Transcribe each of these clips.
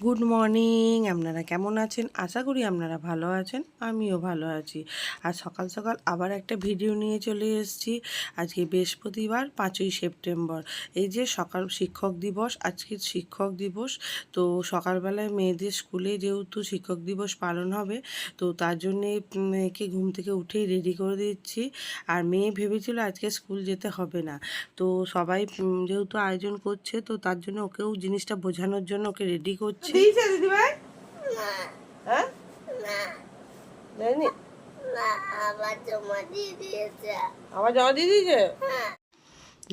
Good morning. আপনারা কেমন আছেন? আশা করি আপনারা ভালো আছেন, আমিও ভালো আছি। আর সকাল সকাল আবার একটা ভিডিও নিয়ে চলে এসেছি। আজকে বৃহস্পতিবার 5ই সেপ্টেম্বর। এই যে সকাল শিক্ষক দিবস, আজকে শিক্ষক দিবস। তো সকালবেলায় মেয়েদের স্কুলে যেহেতু শিক্ষক দিবস পালন হবে, তো তার জন্যে মেয়েকে ঘুম থেকে উঠেই রেডি করে দিচ্ছি। আর মেয়ে ভেবেছিল আজকে স্কুল যেতে হবে না। তো সবাই যেহেতু আয়োজন করছে, তো তার জন্য ওকেও জিনিসটা বোঝানোর জন্য ওকে রেডি করছে। দিয়েছে দিদিভাই? হ্যাঁ, দেয়নি? আবার জমা দিয়ে দিয়েছে।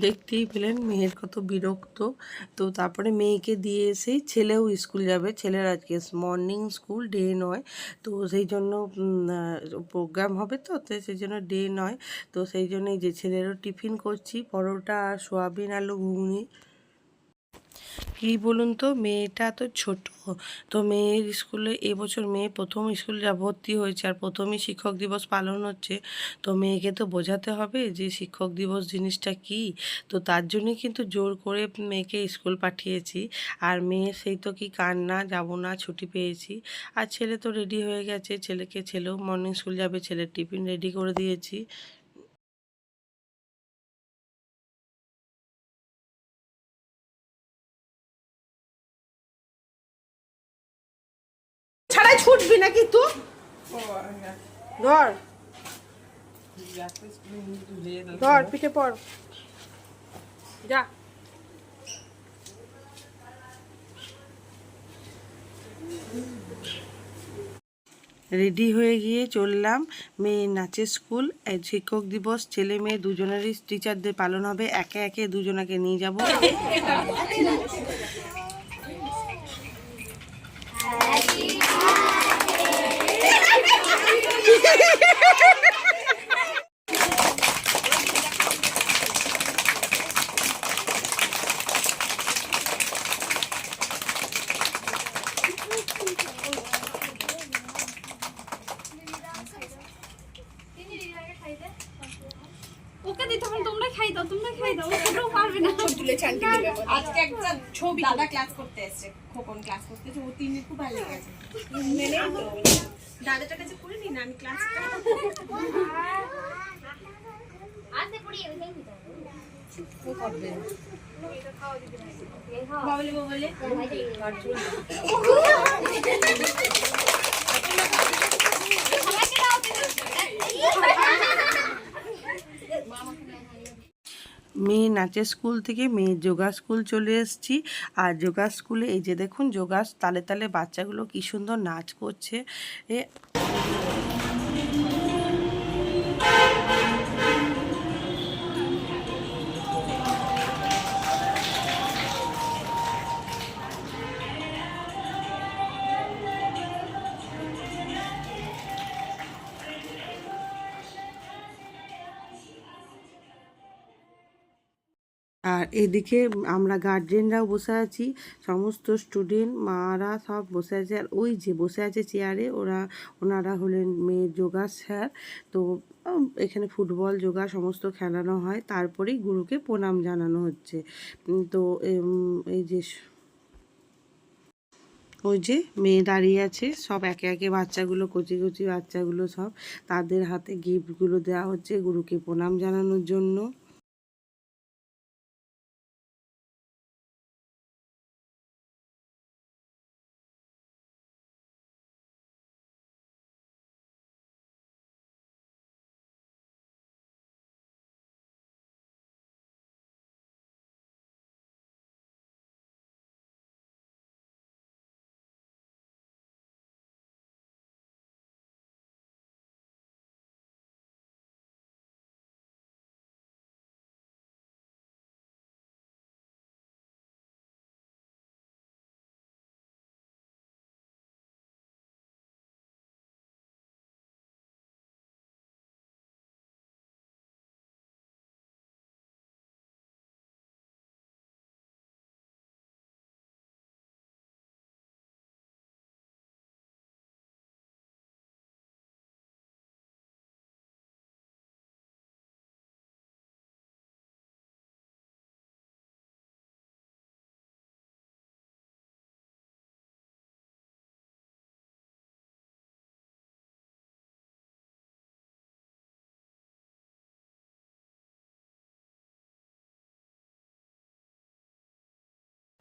দেখতেই পেলেন মেয়ের কত বিরক্ত। তো তারপরে মেয়েকে দিয়ে এসেই ছেলেও স্কুল যাবে। ছেলের আজকে মর্নিং স্কুল, ডে নয়। তো সেই জন্য প্রোগ্রাম হবে, তো সেই জন্য ডে নয়। তো সেই জন্য এই যে ছেলেরও টিফিন করছি, পরোটা আর সোয়াবিন আলু ঘুগনি। কী বলুন তো, মেয়েটা তো ছোট। তো মেয়ের স্কুলে এবছর মেয়ে প্রথম স্কুলে ভর্তি হয়েছে, আর প্রথমই শিক্ষক দিবস পালন হচ্ছে। তো মেয়েকে তো বোঝাতে হবে যে শিক্ষক দিবস জিনিসটা কী। তো তার জন্যই কিন্তু জোর করে মেয়েকে স্কুল পাঠিয়েছি। আর মেয়ে সেই তো কি কান্না, যাব না, ছুটি পেয়েছি। আর ছেলে তো রেডি হয়ে গেছে, ছেলেও মর্নিং স্কুল যাবে, ছেলের টিফিন রেডি করে দিয়েছি। ছাড়াই ছুটবি নাকি তুই? ধর ধর, পিঠে পড়, যা। রেডি হয়ে গিয়ে চললাম মেয়ে নাচের স্কুল। শিক্ষক দিবস ছেলে মেয়ে দুজনেরই টিচারদের পালন হবে, একে একে দুজনাকে নিয়ে যাব। ওকে দিতে হবে, তোমরা খাই দাও, ওটাও পারবে না। তুলে চান্টি দিবে। আজকে একটা ছবি দাদা ক্লাস করতে এসেছে, খোকন ক্লাস করতে এসেছে, ও তিনদিন খুব ভালো লেগেছে। দাদাটার কাছে করে নি না, আমি ক্লাস আজকে পড়ি ওই যাই দিতে হবে। ও করবে এটা খাওয়া দিতে হবে। বাবলে মেয়ে নাচের স্কুল থেকে মেয়ের যোগা স্কুল চলে এসেছি। আর যোগা স্কুলে এই যে দেখুন, যোগা তালে তালে বাচ্চাগুলো কি সুন্দর নাচ করছে। এ আর এদিকে আমরা গার্জেনরাও বসে আছি, সমস্ত স্টুডেন্ট মারা সব বসে আছে। আর ওই যে বসে আছে চেয়ারে, ওনারা হলেন মেয়ের যোগা স্যার। তো এখানে ফুটবল যোগা সমস্ত খেলানো হয়, তারপরেই গুরুকে প্রণাম জানানো হচ্ছে। তো এই যে ওই যে মেয়ে দাঁড়িয়ে আছে, সব একে একে বাচ্চাগুলো, কচি কচি বাচ্চাগুলো সব, তাদের হাতে গিফটগুলো দেওয়া হচ্ছে গুরুকে প্রণাম জানানোর জন্য।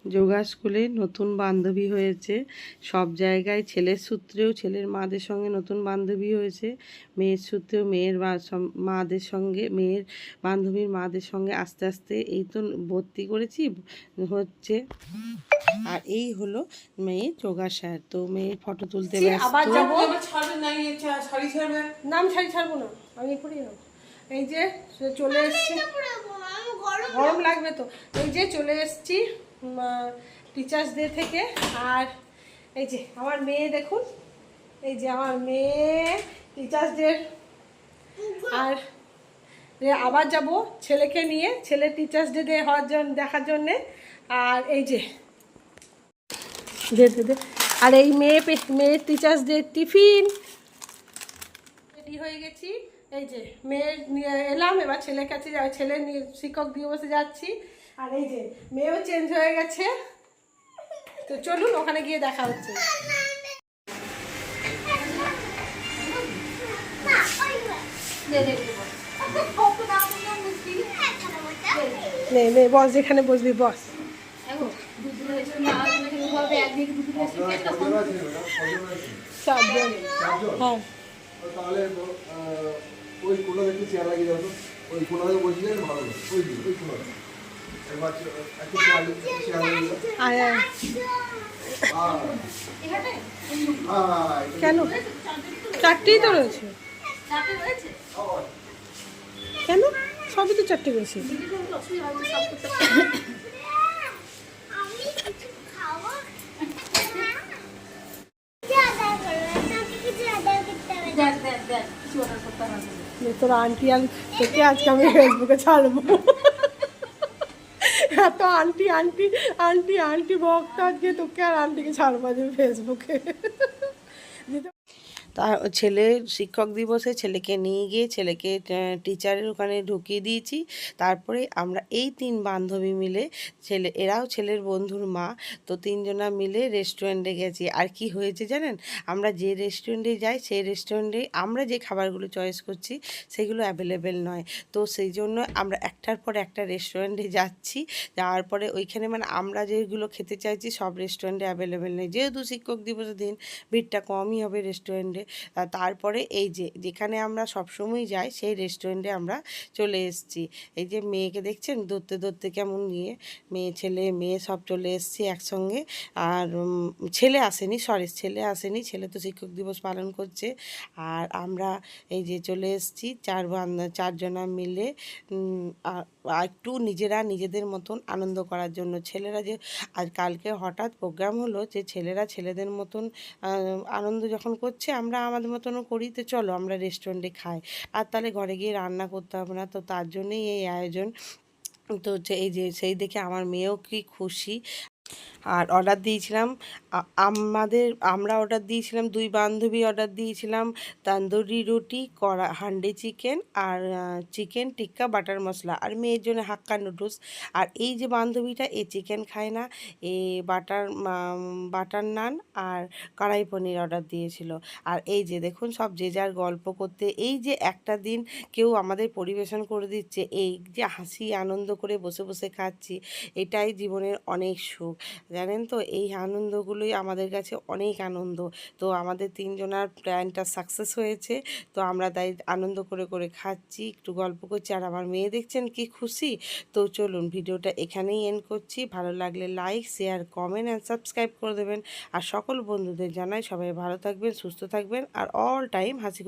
যোগা স্কুলে নতুন বান্ধবী হয়েছে, সব জায়গায় ছেলের সূত্রেও ছেলের মাদের সঙ্গে নতুন বান্ধবী হয়েছে, মেয়ের সূত্রেও মেয়ের মাদের সঙ্গে মেয়ের বান্ধবীর মাদের সঙ্গে আস্তে আস্তে এই তো ভর্তি করেছি হচ্ছে। আর এই হলো মেয়ের যোগা স্যার। তো মেয়ের ফটো তুলতে ব্যস্ত। আবার যাবো, নাম শাড়ি ছাড়বো না, আমি পরে যাবো। এই যে চলে এসছি, গরম লাগবে তো। এই যে চলে এসছি টিচার্স ডে থেকে। আর এই যে আমার মেয়ে দেখুন, এই যে আমার মেয়ে টিচার্স ডে। আর আবার যাব ছেলেকে নিয়ে, ছেলের টিচার্স ডে হওয়ার জন্য দেখার জন্যে। আর এই যে দে আর এই মেয়ের টিচার্স ডে টিফিন রেডি হয়ে গেছি। এই যে মেয়ের নিয়ে এলাম, এবার ছেলের কাছে ছেলে শিক্ষক দিবসে যাচ্ছি। আর এই যে মেয়েও চেঞ্জ হয়ে গেছে, তো চলুন ওখানে গিয়ে দেখা হচ্ছে। বস, যেখানে বসবি বস। হ্যাঁ, তাহলে ওই কোনা দেখতে চেয়ার লাগিয়ে দাও তো, ওই কোনাতে বসলে ভালো হবে। ওই কোনাতে এবার একটু চেয়ার লাগিয়ে দাও। কেন চারটেই তো রয়েছে, কেন সবই তো চারটে রয়েছে। তোর আন্টি আর তোকে আজকে আমি ফেসবুকে ছাড়বো। এত আন্টি আন্টি আন্টি আন্টি ভক্ত, আজকে তোকে আর আন্টিকে ছাড়বো আজকে ফেসবুকে। তা ছেলে শিক্ষক দিবসে ছেলেকে নিয়ে গিয়ে ছেলেকে টিচারের ওখানে ঢুকিয়ে দিয়েছি। তারপরে আমরা এই 3 বান্ধবী মিলে, এরাও ছেলের বন্ধুর মা, তো 3 জনা মিলে রেস্টুরেন্টে গেছি। আর কি হয়েছে জানেন, আমরা যে রেস্টুরেন্টে যাই সেই রেস্টুরেন্টে আমরা যে খাবারগুলো চয়েস করছি সেগুলো অ্যাভেলেবেল নয়। তো সেই জন্য আমরা একটার পর একটা রেস্টুরেন্টে যাচ্ছি, যাওয়ার পরে ওইখানে মানে আমরা যেগুলো খেতে চাইছি সব রেস্টুরেন্টে অ্যাভেলেবেল নেই, যেহেতু শিক্ষক দিবসের দিন ভিড়টা কমই হবে রেস্টুরেন্টে। তারপরে এই যে যেখানে আমরা সবসময় যাই সেই রেস্টুরেন্টে আমরা চলে এসেছি। এই যে মেয়েকে দেখছেন ধরতে ধরতে কেমন নিয়ে, ছেলে মেয়ে সব চলে এসেছি একসঙ্গে। আর ছেলে আসেনি, ছেলে তো শিক্ষক দিবস পালন করছে। আর আমরা এই যে চলে এসেছি 4 জনা মিলে একটু নিজেদের মতন আনন্দ করার জন্য। ছেলেরা যে আজ কালকে হঠাৎ প্রোগ্রাম হলো যে ছেলেরা ছেলেদের মতন আনন্দ যখন করছে আমরা আমাদের মতনও করি, তো চলো আমরা রেস্টুরেন্টে খাই। আর তাহলে ঘরে গিয়ে রান্না করতে হবে না, তো তার জন্যই এই আয়োজন। তো এই যে সেই দেখে আমার মেয়েও কি খুশি। আর অর্ডার দিয়েছিলাম আমরা অর্ডার দিয়েছিলাম, 2 বান্ধবী অর্ডার দিয়েছিলাম তন্দুরি রুটি, হান্ডি চিকেন আর চিকেন টিক্কা বাটার মশলা, আর মেয়ের জন্য হাক্কা নুডলস। আর এই যে বান্ধবীটা এ চিকেন খায় না, এ বাটার নান আর কড়াই পনির অর্ডার দিয়েছিল। আর এই যে দেখুন সব যে যার গল্প করতে, এই যে একটা দিন কেউ আমাদের পরিবেশন করে দিচ্ছে, এই যে হাসি আনন্দ করে বসে বসে খাচ্ছি, এটাই জীবনের অনেক সুখ, জানেন তো। এই আনন্দগুলোই আমাদের কাছে অনেক আনন্দ। তো আমাদের 3 জনার প্ল্যানটা সাকসেস হয়েছে, তো আমরা তাই আনন্দ করে করে খাচ্ছি, একটু গল্প করছি। আর আমার মেয়ে দেখছেন কি খুশি। তো চলুন ভিডিওটা এখানেই এন্ড করছি। ভালো লাগলে like, share, comment and subscribe করে দেবেন। আর সকল বন্ধুদের জানাই সবাই ভালো থাকবেন, সুস্থ থাকবেন আর অল টাইম হাসি